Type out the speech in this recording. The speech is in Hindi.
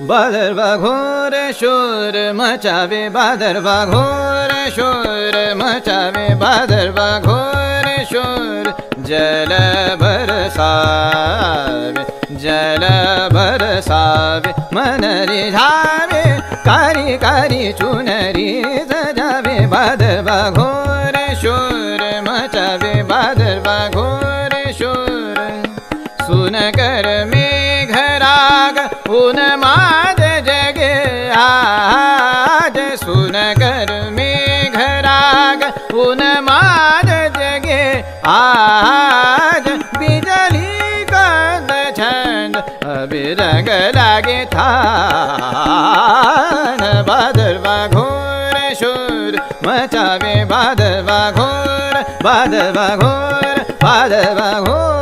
भादरवा घोर शोर मचावे भादरवा घोर शोर मचावे भादरवा घोर शोर जल बरसावे मन रिझावे कारी कारी चुनरी सजावे भादरवा घोर शोर मचावे भादरवा घोर शोर सुन कर मेघराग उन्माद जगे आज सुन कर मेघराग उन्माद जगे आज बिजली का छंद अभी रंग लागे थान भादरवा घोर शोर मचावे भादरवा घोर भादरवा घोर भादरवा घोर